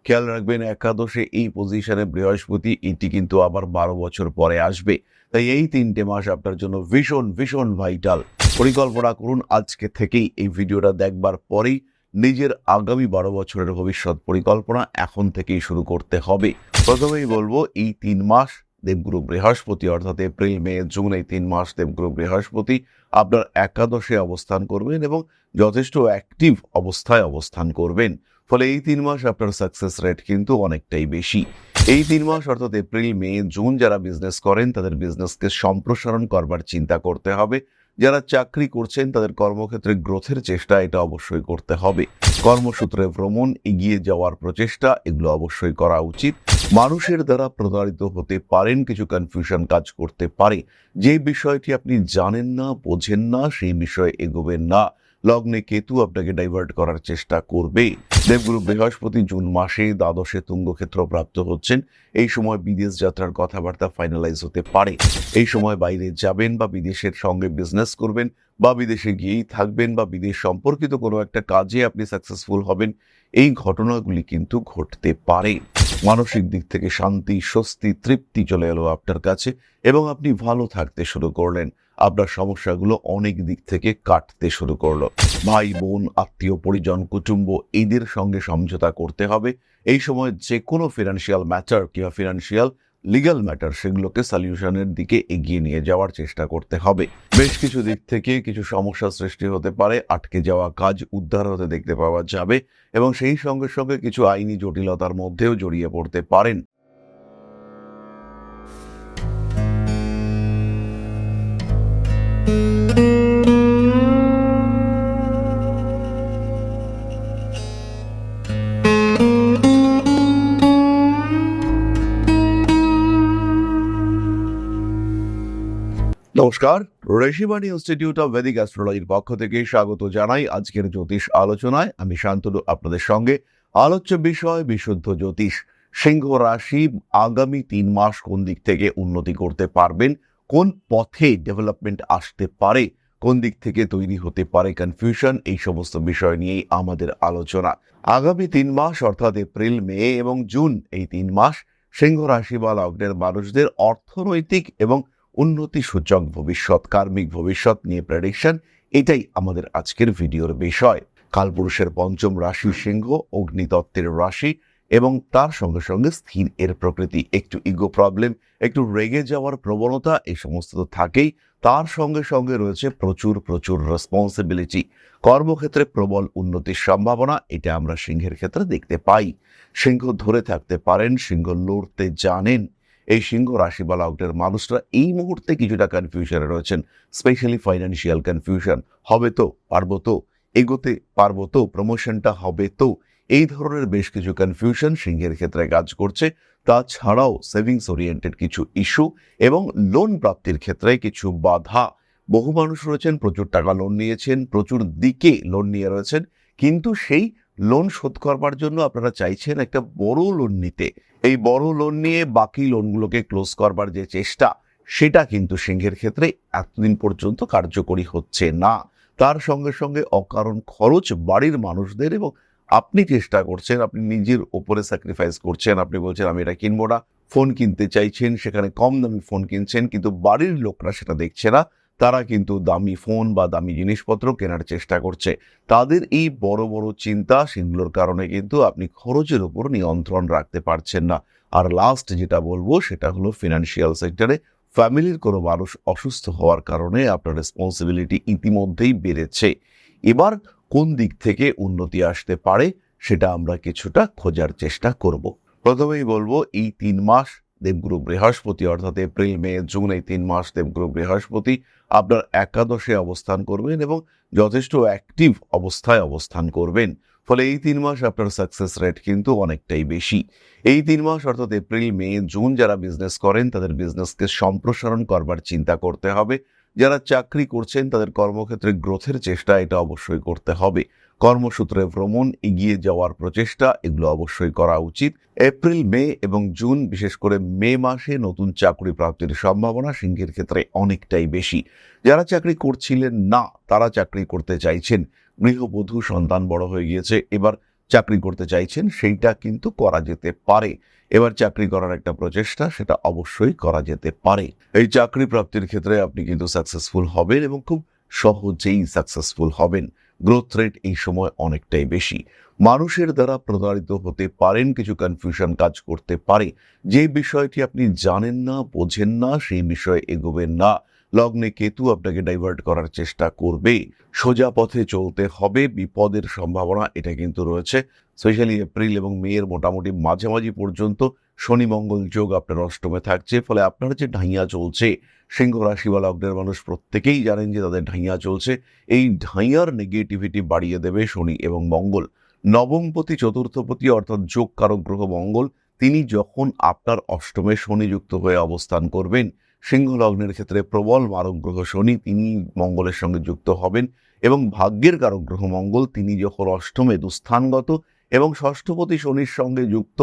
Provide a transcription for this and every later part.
খেয়াল রাখবেন একাদশে এই পজিশনে বৃহস্পতি, এটি কিন্তু আবার 12 বছর পরে আসবে। তাই এই 3টে মাস আপনার জন্য ভীষণ ভীষণ ভাইটাল। পরিকল্পনা করুন আজকে থেকেই, এই ভিডিওটা দেখবার পরেই নিজের আগামী 12 বছরের ভবিষ্যৎ পরিকল্পনা এখন থেকেই শুরু করতে হবে। প্রথমেই বলবো, এই 3 মাস দেবগুরু বৃহস্পতি, অর্থাৎ এপ্রিল মে জুন, এই 3 মাস দেবগুরু বৃহস্পতি আপনার একাদশে অবস্থান করবেন এবং যথেষ্ট অ্যাক্টিভ অবস্থায় অবস্থান করবেন। ফলে এই 3 মাস আপনার সাকসেস রেট কিন্তু অনেকটাই বেশি। এই 3 মাস অর্থাৎ এপ্রিল মে জুন যারা বিজনেস করেন তাদের বিজনেসকে সম্প্রসারণ করবার চিন্তা করতে হবে। যারা চাকরি করছেন তাদের কর্মক্ষেত্রে গ্রোথের চেষ্টা এটা অবশ্যই করতে হবে। কর্মসূত্রে ভ্রমণ, এগিয়ে যাওয়ার প্রচেষ্টা, এগুলো অবশ্যই করা উচিত। মানুষের দ্বারা প্রতারিত হতে পারেন, কিছু কনফিউশন কাজ করতে পারে। যে বিষয়টি আপনি জানেন না, বোঝেন না, সেই বিষয়ে এগোবেন না। লগ্নে কেতু আপনাকে ডাইভার্ট করার চেষ্টা করবে। দেবগুরু বৃহস্পতি জুন মাসে দ্বাদশে তুঙ্গক্ষেত্র প্রাপ্ত হচ্ছেন। এই সময় বিদেশ যাত্রার কথাবার্তা ফাইনালাইজ হতে পারে। এই সময় বাইরে যাবেন বা বিদেশের সঙ্গে বিজনেস করবেন বা বিদেশে গিয়েই থাকবেন বা বিদেশ সম্পর্কিত কোনো একটা কাজে আপনি সাকসেসফুল হবেন, এই ঘটনাগুলি কিন্তু ঘটতে পারে। মানসিক দিক থেকে শান্তি, স্বস্তি, তৃপ্তি চলে এলো আপনার কাছে এবং আপনি ভালো থাকতে শুরু করলেন। আপনার সমস্যাগুলো অনেক দিক থেকে কাটতে শুরু করলো। ভাই বোন, আত্মীয় পরিজন, কুটুম্ব, এদের সঙ্গে সমঝোতা করতে হবে। এই সময় যে কোনো ফিনান্সিয়াল ম্যাটার কিংবা ফিনান্সিয়াল লিগ্যাল ম্যাটার, সেগুলোকে সলিউশনের দিকে এগিয়ে নিয়ে যাওয়ার চেষ্টা করতে হবে। বেশ কিছু দিক থেকে কিছু সমস্যা সৃষ্টি হতে পারে, আটকে যাওয়া কাজ উদ্ধার হতে দেখতে পাওয়া যাবে এবং সেই সঙ্গে সঙ্গে কিছু আইনি জটিলতার মধ্যেও জড়িয়ে পড়তে পারেন। নমস্কার, ঋষিবাণী ইনস্টিটিউট অফ ভেদিক অ্যাস্ট্রোলজির পক্ষ থেকে স্বাগত জানাই আজকের জ্যোতিষ আলোচনায়। আমি শান্তনু আপনাদের সঙ্গে। আলোচ্য বিষয় বিশুদ্ধ জ্যোতিষ। সিংহ রাশি আগামী 3 মাস কোন দিক থেকে উন্নতি করতে পারবেন, কোন পথে ডেভেলপমেন্ট আসতে পারে, কোন দিক থেকে তৈরি হতে পারে কনফিউশন, এই সমস্ত বিষয় নিয়েই আমাদের আলোচনা। আগামী 3 মাস অর্থাৎ এপ্রিল মে এবং জুন, এই 3 মাস সিংহ রাশি বা লগ্নের মানুষদের অর্থনৈতিক এবং উন্নতি সূচক ভবিষ্যৎ, কার্মিক ভবিষ্যৎ নিয়ে প্রেডিকশন, এটাই আমাদের আজকের ভিডিওর বিষয়। কালপুরুষের পঞ্চম রাশি সিংহ, অগ্নিতত্ত্বের রাশি এবং তার সঙ্গে সঙ্গে স্থির এর প্রকৃতি। একটু ইগো প্রবলেম, একটু রেগে যাওয়ার প্রবণতা, এই সমস্ত তো থাকেই। তার সঙ্গে সঙ্গে রয়েছে প্রচুর প্রচুর রেসপন্সিবিলিটি। কর্মক্ষেত্রে প্রবল উন্নতির সম্ভাবনা, এটা আমরা সিংহের ক্ষেত্রে দেখতে পাই। সিংহ ধরে থাকতে পারেন, সিংহ লড়তে জানেন। এই সিংহ রাশি বা লগ্নের মানুষরা এই মুহূর্তে কিছুটা কনফিউশনে রয়েছেন, স্পেশালি ফাইন্যান্সিয়াল কনফিউশন। হবে তো, পারবো তো, এগোতে পারবো তো, প্রমোশনটা হবে তো, এই ধরনের বেশ কিছু কনফিউশন সিংহের ক্ষেত্রে কাজ করছে। তাছাড়াও সেভিংস ওরিয়েন্টেড কিছু ইস্যু এবং লোন প্রাপ্তির ক্ষেত্রে কিছু বাধা। বহু মানুষ রয়েছেন প্রচুর টাকা লোন নিয়েছেন, প্রচুর দিকে লোন নিয়ে রয়েছেন, কিন্তু সেই লোন শোধ করবার জন্য আপনারা চাইছেন একটা বড় লোন নিতে। এই বড় লোন নিয়ে বাকি লোনগুলোকে ক্লোজ করবার যে চেষ্টা, সেটা কিন্তু সিংহের ক্ষেত্রে এতদিন পর্যন্ত কার্যকরী হচ্ছে না। তার সঙ্গে সঙ্গে অকারণ খরচ বাড়ির মানুষদের, এবং আপনি চেষ্টা করছেন, আপনি নিজের ওপরে স্যাক্রিফাইস করছেন। আপনি বলছেন আমি এটা কিনবো না, ফোন কিনতে চাইছেন, সেখানে কম দামি ফোন কিনছেন, কিন্তু বাড়ির লোকরা সেটা দেখছে না। তারা কিন্তু দামি ফোন বা দামি জিনিসপত্র কেনার চেষ্টা করছে। তাদের এই বড় বড় চিন্তা, সেগুলোর কারণে কিন্তু আপনি খরচের উপর নিয়ন্ত্রণ রাখতে পারছেন না। আর লাস্ট যেটা বলবো সেটা হলো ফিনান্সিয়াল সেক্টরে ফ্যামিলির কোনো মানুষ অসুস্থ হওয়ার কারণে আপনার রেসপন্সিবিলিটি ইতিমধ্যেই বেড়েছে। এবার কোন দিক থেকে উন্নতি আসতে পারে সেটা আমরা কিছুটা খোঁজার চেষ্টা করব। প্রথমেই বলবো, এই 3 মাস দেবগুরু বৃহস্পতি অর্থাৎ এপ্রিল মে জুন, এই 3 মাস দেবগুরু বৃহস্পতি আপনার একাদশে অবস্থান করবেন এবং যথেষ্ট অ্যাক্টিভ অবস্থায় অবস্থান করবেন। ফলে এই 3 মাস আপনার সাকসেস রেট কিন্তু অনেকটাই বেশি। এই 3 মাস অর্থাৎ এপ্রিল মে জুন যারা বিজনেস করেন তাদের বিজনেসকে সম্প্রসারণ করবার চিন্তা করতে হবে। যারা চাকরি করছেন তাদের কর্মক্ষেত্রে গ্রোথের চেষ্টা এটা অবশ্যই করতে হবে। কর্মসূত্রে ভ্রমণ, এগিয়ে যাওয়ার প্রচেষ্টা, এগুলো অবশ্যই করা উচিত। এপ্রিল মে এবং জুন, বিশেষ করে মে মাসে নতুন চাকরি প্রাপ্তির সম্ভাবনা সিংহের ক্ষেত্রে অনেকটাই বেশি। যারা চাকরি করছিলেন না তারা চাকরি করতে চাইছেন। গৃহবধূ, সন্তান বড় হয়ে গিয়েছে, এবার চাকরি করতে চাইছেন সেইটা কিন্তু করা যেতে পারে। এবার চাকরি করার একটা প্রচেষ্টা সেটা অবশ্যই করা যেতে পারে। এই চাকরি প্রাপ্তির ক্ষেত্রে আপনি কিন্তু সাকসেসফুল হবেন এবং খুব সহজেই সাকসেসফুল হবেন। গ্রোথ রেট এই সময় অনেকটাই বেশি। মানুষের দ্বারা প্রতারিত হতে পারেন, কিছু কনফিউশন কাজ করতে পারে। যে বিষয়টি আপনি জানেন না, বোঝেন না, সেই বিষয়ে এগোবেন না। লগ্নে কেতু আপনাকে ডাইভার্ট করার চেষ্টা করবে। সোজা পথে চলতে হবে, বিপদের সম্ভাবনা এটা কিন্তু রয়েছে। স্পেশালি এপ্রিল এবং মে এর মোটামুটি মাঝামাঝি পর্যন্ত শনি মঙ্গল যোগ আপনার অষ্টমে থাকছে, ফলে আপনার যে ঢাইয়া চলছে, সিংহ রাশি বা লগ্নের মানুষ প্রত্যেকেই জানেন যে তাদের ঢাইয়া চলছে। এই ঢাইয়ার নেগেটিভিটি বাড়িয়ে দেবে শনি এবং মঙ্গল। নবমপতি চতুর্থপতি অর্থাৎ যোগ কারক গ্রহ মঙ্গল, তিনি যখন আপনার অষ্টমে শনিযুক্ত হয়ে অবস্থান করবেন, সিংহ লগ্নের ক্ষেত্রে প্রবল মারক গ্রহ শনি তিনি মঙ্গলের সঙ্গে যুক্ত হবেন এবং ভাগ্যের কারক গ্রহ মঙ্গল তিনি যখন অষ্টমে দুস্থানগত এবং ষষ্ঠপতি শনির সঙ্গে যুক্ত,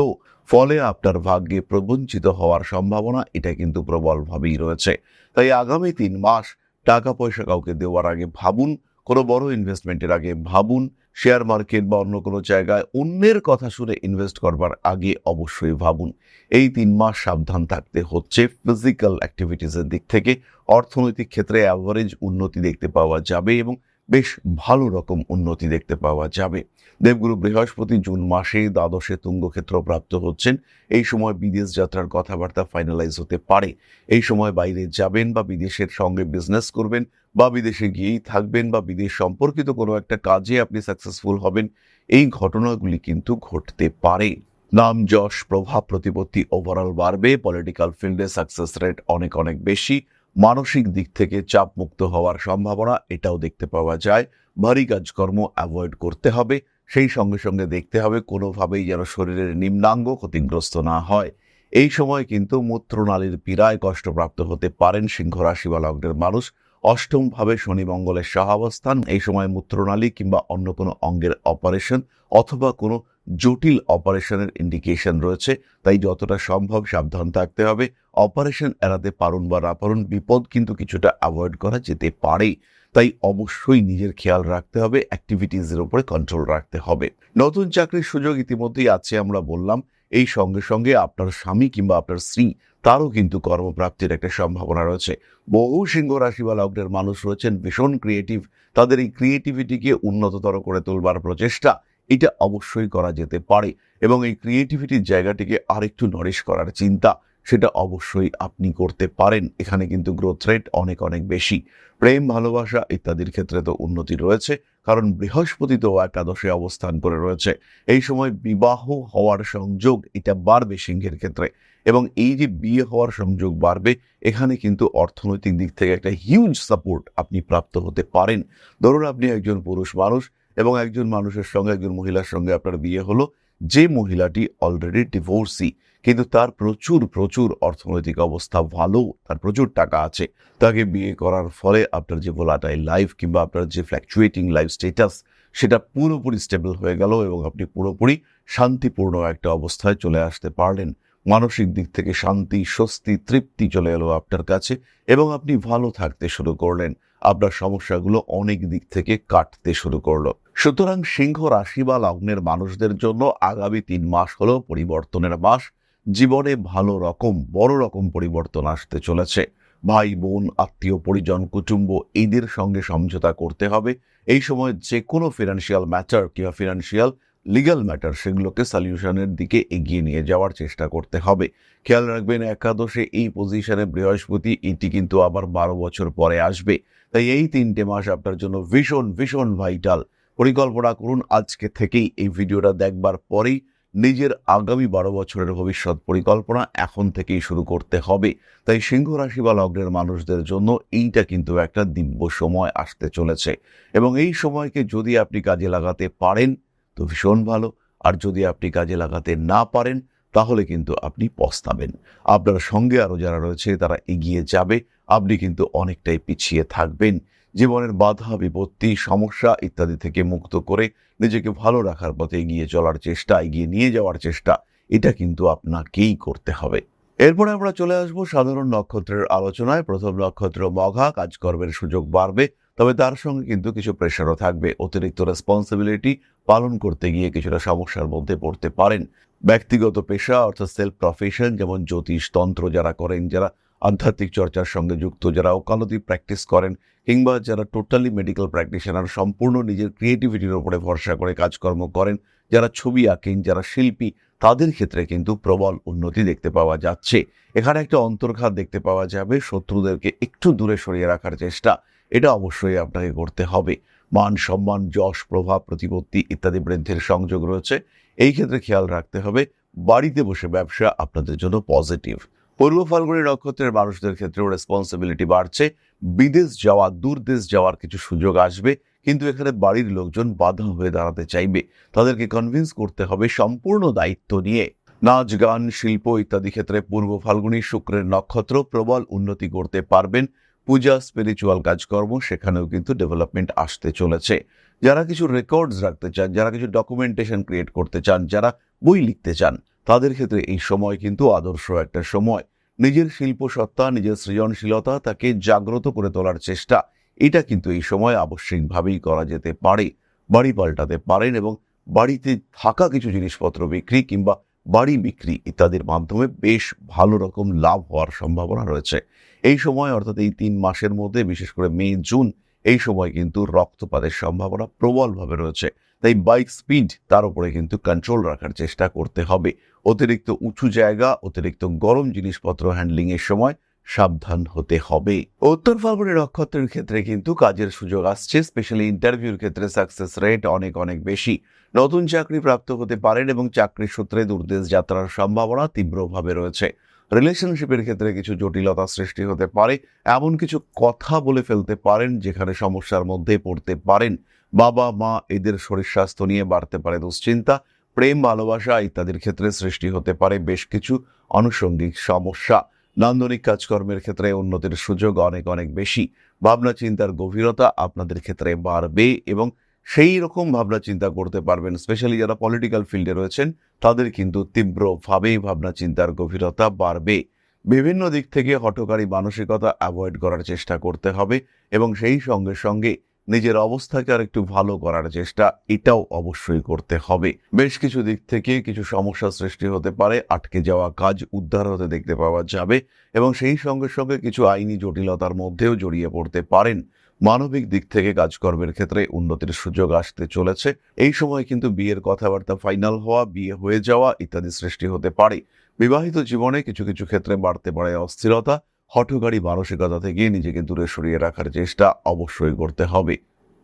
ফলে আপনার ভাগ্যে প্রবঞ্চিত হওয়ার সম্ভাবনা এটা কিন্তু প্রবলভাবেই রয়েছে। তাই আগামী 3 মাস টাকা পয়সা কাউকে দেওয়ার আগে ভাবুন, কোনো বড় ইনভেস্টমেন্টের আগে ভাবুন, শেয়ার মার্কেট বা অন্য কোনো জায়গায় অন্যের কথা শুনে ইনভেস্ট করবার আগে অবশ্যই ভাবুন। এই 3 মাস সাবধান থাকতে হচ্ছে ফিজিক্যাল অ্যাক্টিভিটিসের দিক থেকে। অর্থনৈতিক ক্ষেত্রে অ্যাভারেজ উন্নতি দেখতে পাওয়া যাবে এবং বেশ ভালো রকম উন্নতি দেখতে পাওয়া যাবে। দেবগুরু বৃহস্পতি জুন মাসে দ্বাদশে তুঙ্গক্ষেত্র প্রাপ্ত হচ্ছেন। এই সময় বিদেশ যাত্রার কথাবার্তা ফাইনালাইজ হতে পারে। এই সময় বাইরে যাবেন বা বিদেশের সঙ্গে বিজনেস করবেন বা বিদেশে গিয়েই থাকবেন বা বিদেশ সম্পর্কিত কোনো একটা কাজে আপনি সাকসেসফুল হবেন, এই ঘটনাগুলি কিন্তু ঘটতে পারে। নাম যশ প্রভাব প্রতিপত্তি ওভারঅল বাড়বে। পলিটিক্যাল ফিল্ডে সাকসেস রেট অনেক অনেক বেশি। মানসিক দিক থেকে চাপ মুক্ত হওয়ার সম্ভাবনা এটাও দেখতে পাওয়া যায়। ভারী কাজকর্ম অ্যাভয়েড করতে হবে। সেই সঙ্গে সঙ্গে দেখতে হবে কোনোভাবেই যেন শরীরের নিম্নাঙ্গ ক্ষতিগ্রস্ত না হয়। এই সময় কিন্তু মূত্রনালীর পীড়ায় কষ্টপ্রাপ্ত হতে পারেন সিংহ রাশি বা লগ্নের মানুষ। অষ্টম ভাবে শনি মঙ্গলের সহাবস্থান, এই সময় মূত্রনালী কিংবা অন্য কোনো অঙ্গের অপারেশন অথবা কোনো জটিল অপারেশনের ইন্ডিকেশন রয়েছে। তাই যতটা সম্ভব সাবধান থাকতে হবে। অপারেশন এড়াতে পারুন বা না পারুন, বিপদ কিন্তু কিছুটা অ্যাভয়েড করা যেতে পারে। তাই অবশ্যই নিজের খেয়াল রাখতে হবে, অ্যাক্টিভিটিজের উপরে কন্ট্রোল রাখতে হবে। নতুন চাকরির সুযোগ ইতিমধ্যেই আছে আমরা বললাম। এই সঙ্গে সঙ্গে আপনার স্বামী কিংবা আপনার স্ত্রী তারও কিন্তু কর্মপ্রাপ্তির একটা সম্ভাবনা রয়েছে। বহু সিংহ রাশি বা লগ্নের মানুষ রয়েছেন ভীষণ ক্রিয়েটিভ। তাদের এই ক্রিয়েটিভিটিকে উন্নততর করে তোলবার প্রচেষ্টা এটা অবশ্যই করা যেতে পারে এবং এই ক্রিয়েটিভিটির জায়গাটিকে আরেকটু নরিশ করার চিন্তা সেটা অবশ্যই আপনি করতে পারেন। এখানে কিন্তু গ্রোথ রেট অনেক অনেক বেশি। প্রেম ভালোবাসা ইত্যাদির ক্ষেত্রে তো উন্নতি রয়েছে, কারণ বৃহস্পতি তো একাদশে অবস্থান করে রয়েছে। এই সময় বিবাহ হওয়ার সংযোগ এটা বাড়বে সিংহের ক্ষেত্রে এবং এই যে বিয়ে হওয়ার সংযোগ বাড়বে, এখানে কিন্তু অর্থনৈতিক দিক থেকে একটা হিউজ সাপোর্ট আপনি প্রাপ্ত হতে পারেন। ধরুন আপনি একজন পুরুষ মানুষ এবং একজন মানুষের সঙ্গে, একজন মহিলার সঙ্গে আপনার বিয়ে হলো, যে মহিলাটি অলরেডি ডিভোর্সি কিন্তু তার প্রচুর প্রচুর অর্থনৈতিক অবস্থা ভালো, তার প্রচুর টাকা আছে, তাকে বিয়ে করার ফলে আপনার যে ভোলাটাইল লাইফ কিংবা আপনার যে ফ্ল্যাকচুয়েটিং লাইফ স্টেটাস সেটা পুরোপুরি স্টেবল হয়ে গেল এবং আপনি পুরোপুরি শান্তিপূর্ণ একটা অবস্থায় চলে আসতে পারলেন। মানসিক দিক থেকে শান্তি, স্বস্তি, তৃপ্তি চলে এলো আপনার কাছে এবং আপনি ভালো থাকতে শুরু করলেন। আপনার সমস্যাগুলো অনেক দিক থেকে কাটতে শুরু করলো। সুতরাং সিংহ রাশি বা লগ্নের মানুষদের জন্য আগামী 3 মাস হলো পরিবর্তনের মাস। জীবনে ভালো রকম বড় রকম পরিবর্তন আসতে চলেছে। ভাই বোন, আত্মীয় পরিজন, কুটুম্ব এদের সঙ্গে সমঝোতা করতে হবে। এই সময় যে কোনো ফিনান্সিয়াল ম্যাটার কিংবা ফিনান্সিয়াল লিগ্যাল ম্যাটার সেগুলোকে সলিউশনের দিকে এগিয়ে নিয়ে যাওয়ার চেষ্টা করতে হবে। খেয়াল রাখবেন একাদশে এই পজিশনে বৃহস্পতি, এটি কিন্তু আবার 12 বছর পরে আসবে। তাই এই 3টে মাস আপনার জন্য ভীষণ ভীষণ ভাইটাল। পরিকল্পনা করুন আজকে থেকেই, এই ভিডিওটা দেখবার পরেই নিজের আগামী 12 বছরের ভবিষ্যৎ পরিকল্পনা এখন থেকেই শুরু করতে হবে। তাই সিংহ রাশি বা লগ্নের মানুষদের জন্য এইটা কিন্তু একটা দিব্য সময় আসতে চলেছে এবং এই সময়কে যদি আপনি কাজে লাগাতে পারেন তো ভীষণ ভালো, আর যদি আপনি কাজে লাগাতে না পারেন তাহলে কিন্তু আপনি পস্তাবেন। আপনার সঙ্গে আরো যারা রয়েছে তারা এগিয়ে যাবে, আপনি কিন্তু অনেকটাই পিছিয়ে থাকবেন। জীবনের বাধা বিপত্তি সমস্যা ইত্যাদি থেকে মুক্ত করে নিজেকে ভালো রাখার পথে এগিয়ে চলার চেষ্টা, এগিয়ে নিয়ে যাওয়ার চেষ্টা, এটা কিন্তু আপনাকেই করতে হবে। এরপরে আমরা চলে আসবো সাধারণ নক্ষত্রের আলোচনায়। প্রথম নক্ষত্র মঘা, কাজকর্মের সুযোগ বাড়বে। তবে তার সঙ্গে কিন্তু কিছু প্রেশারও থাকবে। অতিরিক্ত রেসপন্সিবিলিটি পালন করতে গিয়ে কিছুটা সমস্যার মধ্যে পড়তে পারেন। ব্যক্তিগত পেশা অর্থাৎ সেলফ প্রফেশন, যেমন জ্যোতিষ, তন্ত্র যারা করেন, যারা আধ্যাত্মিক চর্চার সঙ্গে যুক্ত, যারা ওকালতি প্র্যাকটিস করেন, কিংবা যারা টোটালি মেডিকেল প্র্যাকটিশনার, সম্পূর্ণ নিজের ক্রিয়েটিভিটির উপরে ভরসা করে কাজকর্ম করেন, যারা ছবি আঁকেন, যারা শিল্পী, তাদের ক্ষেত্রে কিন্তু প্রবল উন্নতি দেখতে পাওয়া যাচ্ছে। এখানে একটা অন্তর্ঘাত দেখতে পাওয়া যাবে, শত্রুদেরকে একটু দূরে সরিয়ে রাখার চেষ্টা, এটা অবশ্যই আপনাকে করতে হবে। মান সম্মান, যশ, প্রভাব, প্রতিপত্তি ইত্যাদি বৃদ্ধির সংযোগ রয়েছে। এই ক্ষেত্রে খেয়াল রাখতে হবে বাড়িতে বসে ব্যবসা আপনাদের জন্য পজিটিভ। পূর্ব ফাল্গুনী নক্ষত্রের মানুষদের ক্ষেত্রেও রেসপন্সিবিলিটি বাড়ছে। বিদেশ যাওয়া, দূর দেশ যাওয়ার কিছু সুযোগ আসবে, কিন্তু এখানে বাড়ির লোকজন বাধা হয়ে দাঁড়াতে চাইবে। তাদেরকে কনভিন্স করতে হবে সম্পূর্ণ দায়িত্ব নিয়ে। নাচ, গান, শিল্প ইত্যাদি ক্ষেত্রে পূর্ব ফাল্গুনী শুক্রের নক্ষত্র প্রবল উন্নতি করতে পারবেন। পূজা, স্পিরিচুয়াল কাজকর্ম, সেখানেও কিন্তু ডেভেলপমেন্ট আসতে চলেছে। যারা কিছু রেকর্ডস রাখতে চান, যারা কিছু ডকুমেন্টেশন ক্রিয়েট করতে চান, যারা বই লিখতে চান, তাদের ক্ষেত্রে এই সময় কিন্তু আদর্শ একটা সময়। নিজের শিল্প সত্তা, নিজের সৃজনশীলতা তাকে জাগ্রত করে তোলার চেষ্টা, এটা কিন্তু এই সময় আবশ্যিকভাবেই করা যেতে পারে। বাড়ি পাল্টাতে পারেন এবং বাড়িতে থাকা কিছু জিনিসপত্র বিক্রি কিংবা বাড়ি বিক্রি ইত্যাদির মাধ্যমে বেশ ভালো রকম লাভ হওয়ার সম্ভাবনা রয়েছে। এই সময় অর্থাৎ এই 3 মাসের মধ্যে, বিশেষ করে মে, জুন, এই সময় কিন্তু রক্তপাতের সম্ভাবনা প্রবলভাবে রয়েছে। তাই বাইক স্পিড, তার উপরে কিন্তু কন্ট্রোল রাখার চেষ্টা করতে হবে। অতিরিক্ত উঁচু জায়গা, অতিরিক্ত গরম জিনিসপত্র হ্যান্ডলিং এর সময় সাবধান হতে হবে। উত্তর ফাল্গুনী নক্ষত্রের ক্ষেত্রে কিন্তু কাজের সুযোগ আসছে। স্পেশালি ইন্টারভিউর ক্ষেত্রে সাকসেস রেট অনেক অনেক বেশি। নতুন চাকরি প্রাপ্ত হতে পারেন এবং চাকরির সূত্রে দূরদেশ যাত্রার সম্ভাবনা তীব্রভাবে রয়েছে। রিলেশনশিপের ক্ষেত্রে কিছু জটিলতা সৃষ্টি হতে পারে, এমন কিছু কথা বলে ফেলতে পারেন যেখানে সমস্যার মধ্যে পড়তে পারেন। বাবা মা এদের শরীর স্বাস্থ্য নিয়ে বাড়তে পারে দুশ্চিন্তা। প্রেম, ভালোবাসা ইত্যাদির ক্ষেত্রে সৃষ্টি হতে পারে বেশ কিছু আনুষঙ্গিক সমস্যা। নান্দনিক কাজকর্মের ক্ষেত্রে উন্নতির সুযোগ অনেক অনেক বেশি। ভাবনা চিন্তার গভীরতা আপনাদের ক্ষেত্রে বাড়বে এবং সেই রকম ভাবনা চিন্তা করতে পারবেন। স্পেশালি যারা পলিটিক্যাল ফিল্ডে রয়েছেন, তাদের কিন্তু তীব্রভাবেই ভাবনা চিন্তার গভীরতা বাড়বে। বিভিন্ন দিক থেকে হঠকারী মানসিকতা অ্যাভয়েড করার চেষ্টা করতে হবে এবং সেই সঙ্গে সঙ্গে নিজের অবস্থাকে আর একটু ভালো করার চেষ্টা, এটাও অবশ্যই করতে হবে। বেশ কিছু দিক থেকে কিছু সমস্যা সৃষ্টি হতে পারে, আটকে যাওয়া কাজ উদ্ধার হতে দেখতে পাওয়া যাবে এবং সেই সঙ্গে সঙ্গে কিছু আইনি জটিলতার মধ্যেও জড়িয়ে পড়তে পারেন। মানবিক দিক থেকে কাজকর্মের ক্ষেত্রে উন্নতির সুযোগ আসতে চলেছে। এই সময় কিন্তু বিয়ের কথাবার্তা ফাইনাল হওয়া, বিয়ে হয়ে যাওয়া ইত্যাদি সৃষ্টি হতে পারে। বিবাহিত জীবনে কিছু কিছু ক্ষেত্রে বাড়তে পারে অস্থিরতা। হঠকারী মানসিকতা থেকে নিজেকে দূরে সরিয়ে রাখার চেষ্টা অবশ্যই করতে হবে।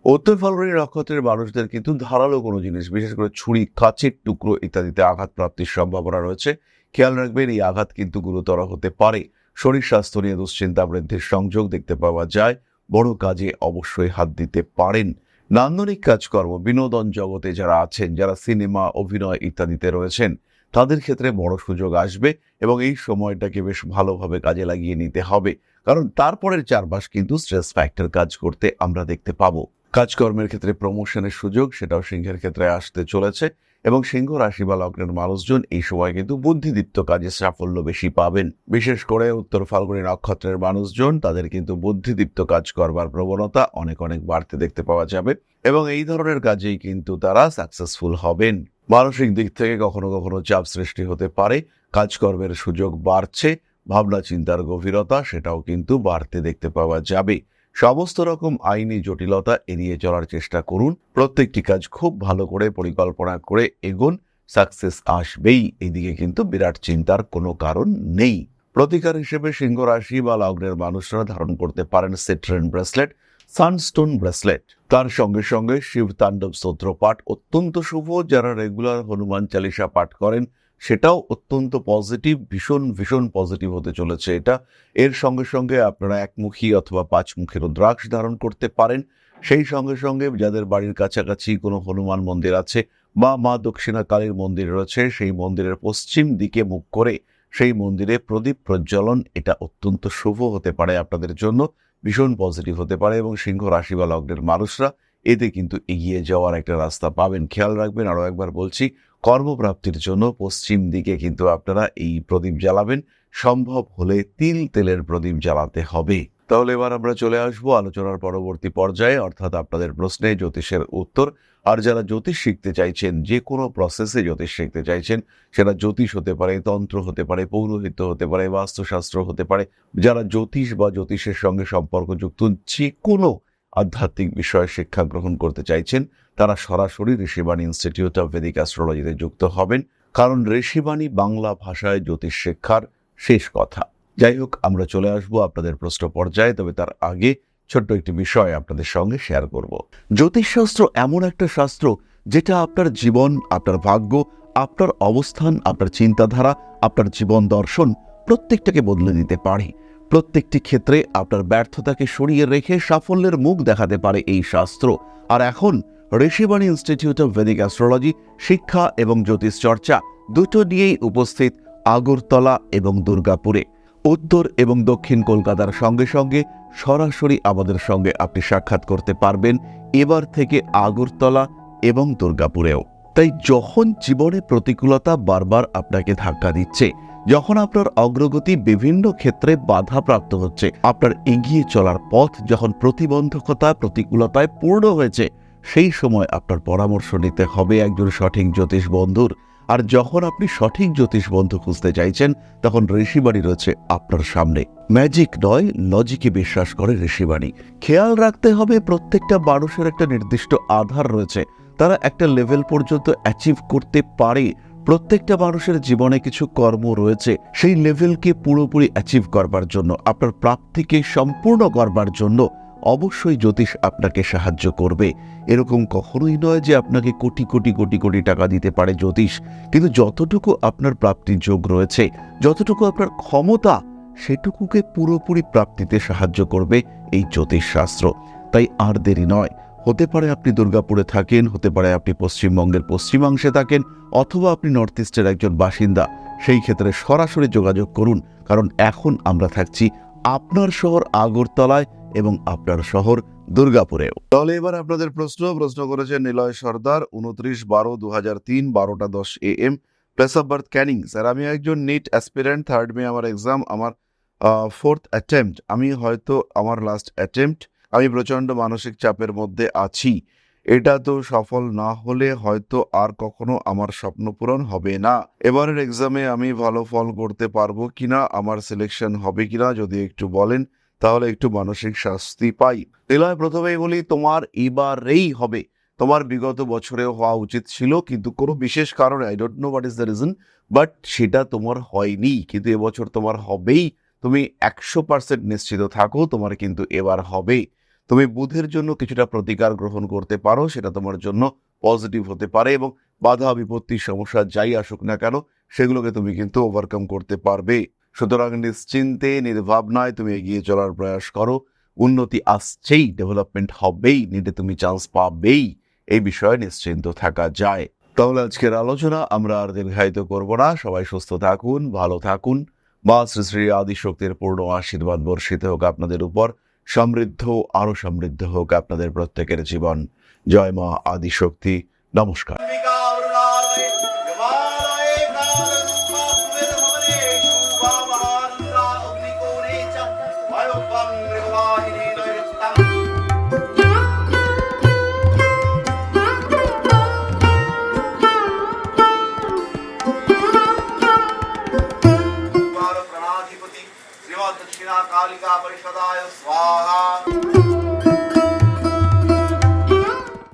উত্তর ফাল্গুনী নক্ষত্রের মানুষদের কিন্তু ধারালো কোনো জিনিস, বিশেষ করে ছুরি, কাচের টুকরো ইত্যাদিতে আঘাত প্রাপ্তির সম্ভাবনা রয়েছে। খেয়াল রাখবেন এই আঘাত কিন্তু গুরুতর হতে পারে। শরীর স্বাস্থ্য নিয়ে দুশ্চিন্তা বৃদ্ধির সংযোগ দেখতে পাওয়া যায়। বড় কাজে অবশ্যই হাত দিতে পারেন। নান্দনিক কাজকর্ম, বিনোদন জগতে যারা আছেন, যারা সিনেমা, অভিনয় ইত্যাদিতে রয়েছেন, তাদের ক্ষেত্রে বড় সুযোগ আসবে এবং এই সময়টাকে বেশ ভালোভাবে কাজে লাগিয়ে নিতে হবে, কারণ তারপরের 4 মাস কিন্তু স্ট্রেস ফ্যাক্টর কাজ করতে আমরা দেখতে পাবো। কাজকর্মের ক্ষেত্রে প্রমোশনের সুযোগ, সেটাও সিংহের ক্ষেত্রে আসতে চলেছে এবং সিংহ রাশি বা লগ্নের মানুষজন এই সময় কিন্তু বুদ্ধিদীপ্ত কাজে সাফল্য বেশি পাবেন। বিশেষ করে উত্তর ফাল্গুনী নক্ষত্রের মানুষজন, তাদের কিন্তু বুদ্ধিদীপ্ত কাজ করবার প্রবণতা অনেক অনেক বাড়তে দেখতে পাওয়া যাবে এবং এই ধরনের কাজেই কিন্তু তারা সাকসেসফুল হবেন। মানসিক দিক থেকে কখনো কখনো চাপ সৃষ্টি হতে পারে। কাজকর্মের সুযোগ বাড়ছে, ভাবনা চিন্তার গভীরতা সেটাও কিন্তু বাড়তে দেখতে পাওয়া যাবে। সমস্ত রকম আইনি জটিলতা এড়িয়ে চলার চেষ্টা করুন। প্রত্যেকটি কাজ খুব ভালো করে পরিকল্পনা করে এগোন, সাকসেস আসবেই। এইদিকে কিন্তু বিরাট চিন্তার কোনো কারণ নেই। প্রতিকার হিসেবে সিংহ রাশি বা লগ্নের মানুষরা ধারণ করতে পারেন সিট্রেন ব্রেসলেট, সানস্টোন ব্রেসলেট। তার সঙ্গে সঙ্গে শিব তাণ্ডব স্তোত্র পাঠ অত্যন্ত শুভ। যারা রেগুলার হনুমান চালিসা পাঠ করেন, সেটাও অত্যন্ত পজিটিভ, ভীষণ ভীষণ পজিটিভ হতে চলেছে এটা। এর সঙ্গে সঙ্গে আপনারা একমুখী অথবা 5 মুখী রুদ্রাক্ষ ধারণ করতে পারেন। সেই সঙ্গে সঙ্গে যাদের বাড়ির কাছাকাছি কোনো হনুমান মন্দির আছে বা মা দক্ষিণা কালীর মন্দির রয়েছে, সেই মন্দিরের পশ্চিম দিকে মুখ করে সেই মন্দিরে প্রদীপ প্রজ্বলন, এটা অত্যন্ত শুভ হতে পারে আপনাদের জন্য, ভীষণ পজিটিভ হতে পারে এবং সিংহ রাশি বা লগ্নের মানুষরা এতে কিন্তু এগিয়ে যাওয়ার একটা রাস্তা পাবেন। খেয়াল রাখবেন, আরও একবার বলছি, কর্মপ্রাপ্তির জন্য পশ্চিম দিকে কিন্তু আপনারা এই প্রদীপ জ্বালাবেন। সম্ভব হলে তিল তেলের প্রদীপ জ্বালাতে হবে। তাহলে এবার আমরা চলে আসবো আলোচনার পরবর্তী পর্যায়ে, অর্থাৎ আপনাদের প্রশ্নে জ্যোতিষের উত্তর। আর যারা জ্যোতিষ শিখতে চাইছেন, যে কোনো প্রসেসে জ্যোতিষ শিখতে চাইছেন, সেটা জ্যোতিষ হতে পারে, তন্ত্র হতে পারে, পৌরোহিত্য হতে পারে, বাস্তুশাস্ত্র হতে পারে, যারা জ্যোতিষ বা জ্যোতিষের সঙ্গে সম্পর্কযুক্ত যে কোনো আধ্যাত্মিক বিষয়ে শিক্ষা গ্রহণ করতে চাইছেন, তারা সরাসরি ঋষিবাণী ইনস্টিটিউট অফ ভেদিক অ্যাস্ট্রোলজিতে যুক্ত হবেন, কারণ ঋষিবাণী বাংলা ভাষায় জ্যোতিষ শিক্ষার শেষ কথা। যাই হোক, আমরা চলে আসবো আপনাদের প্রশ্ন পর্যায়ে, তবে তার আগে ছোট্ট একটি বিষয় আপনাদের সঙ্গে শেয়ার করব। জ্যোতিষশাস্ত্র এমন একটা শাস্ত্র যেটা আপনার জীবন, আপনার ভাগ্য, আপনার অবস্থান, আপনার চিন্তাধারা, আপনার জীবন দর্শন প্রত্যেকটাকে বদলে দিতে পারে। প্রত্যেকটি ক্ষেত্রে আপনার ব্যর্থতাকে সরিয়ে রেখে সাফল্যের মুখ দেখাতে পারে এই শাস্ত্র। আর এখন Rishibani institute of Vedic astrology শিক্ষা এবং জ্যোতিষ চর্চা দুটো নিয়েই উপস্থিত আগরতলা এবং দুর্গাপুরে। উত্তর এবং দক্ষিণ কলকাতার সঙ্গে সঙ্গে সরাসরি আমাদের সঙ্গে আপনি সাক্ষাৎ করতে পারবেন এবার থেকে আগরতলা এবং দুর্গাপুরেও। তাই যখন জীবনে প্রতিকূলতা বারবার আপনাকে ধাক্কা দিচ্ছে, যখন আপনার অগ্রগতি বিভিন্ন ক্ষেত্রে বাধাপ্রাপ্ত হচ্ছে, আপনার এগিয়ে চলার পথ যখন প্রতিবন্ধকতা প্রতিকূলতায় পূর্ণ হয়েছে, সেই সময় আপনার পরামর্শ নিতে হবে একজন সঠিক জ্যোতিষ বন্ধুর। আর যখন আপনি সঠিক জ্যোতিষ বন্ধু খুঁজতে চাইছেন, তখন ঋষিবাণী রয়েছে আপনার সামনে। ম্যাজিক নয়, লজিকে বিশ্বাস করে ঋষিবাণী। খেয়াল রাখতে হবে প্রত্যেকটা মানুষের একটা নির্দিষ্ট আধার রয়েছে, তারা একটা লেভেল পর্যন্ত অ্যাচিভ করতে পারে। প্রত্যেকটা মানুষের জীবনে কিছু কর্ম রয়েছে, সেই লেভেলকে পুরোপুরি অ্যাচিভ করবার জন্য, আপনার প্রাপ্তিকে সম্পূর্ণ করবার জন্য অবশ্যই জ্যোতিষ আপনাকে সাহায্য করবে। এরকম কখনোই নয় যে আপনাকে কোটি কোটি কোটি কোটি টাকা দিতে পারে জ্যোতিষ, কিন্তু যতটুকু আপনার প্রাপ্তির যোগ রয়েছে, যতটুকু আপনার ক্ষমতা, সেটুকুকে পুরোপুরি প্রাপ্তিতে সাহায্য করবে এই জ্যোতিষ শাস্ত্র। তাই আর দেরি নয়। হতে পারে আপনি দুর্গাপুরে থাকেন, হতে পারে আপনি পশ্চিমবঙ্গের পশ্চিমাংশে থাকেন, অথবা আপনি নর্থ ইস্টের একজন বাসিন্দা। সেই ক্ষেত্রে সরাসরি যোগাযোগ করুন, কারণ এখন আমরা থাকছি আপনার শহর আগরতলায় এবং আপনার শহর দুর্গাপুরেও। তাহলে এবার আপনাদের প্রশ্ন করেছেন নিলয় সর্দার, 29/12/2003, 12:10 AM, place of birth Canning. Sir, আমি একজন নিট অ্যাসপিরেন্ট, 3rd মে আমার এক্সাম, আমার 4th অ্যাটেম্পট, আমি হয়তো আমার লাস্ট অ্যাটেম্পট। আমি প্রচণ্ড মানসিক চাপের মধ্যে আছি। এটা তো সফল না হলে হয়তো আর কখনো আমার স্বপ্ন পূরণ হবে না। এবারের এক্সামে আমি ভালো ফল করতে পারবো কিনা, আমার সিলেকশন হবে কিনা যদি একটু বলেন, তাহলে একটু মানসিক শাস্তি পাই। নিলয়, প্রথমেই বলি, তোমার এবারেই হবে। তোমার বিগত বছরেও হওয়া উচিত ছিল, কিন্তু কোনো বিশেষ কারণে, I don't know what is the reason, but সেটা তোমার হয়নি। কিন্তু এবছর তোমার হবেই। তুমি 100% নিশ্চিত থাকো, তোমার কিন্তু এবার হবে। তুমি বুধের জন্য কিছুটা প্রতিকার গ্রহণ করতে পারো, সেটা তোমার জন্য পজিটিভ হতে পারে, এবং বাধা বিপত্তি সমস্যা যাই আসুক না কেন, সেগুলোকে তুমি কিন্তু ওভারকাম করতে পারবে। সুতরাং নিশ্চিন্তে নির্ভাবনায় তুমি এগিয়ে চলার প্রয়াস করো। উন্নতি আসছেই, ডেভেলপমেন্ট হবেই, নিটে তুমি চান্স পাবেই, এই বিষয়ে নিশ্চিন্ত থাকা যায়। তাহলে আজকের আলোচনা আমরা আর দীর্ঘায়িত করব না। সবাই সুস্থ থাকুন, ভালো থাকুন। মা শ্রী শ্রী আদিশক্তির পূর্ণ আশীর্বাদ বর্ষিত হোক আপনাদের উপর। সমৃদ্ধ, আরো সমৃদ্ধ হোক আপনাদের প্রত্যেকের জীবন। জয় মা আদিশক্তি। নমস্কার। दक्षिणा कालिका परिषदाय स्वाहा।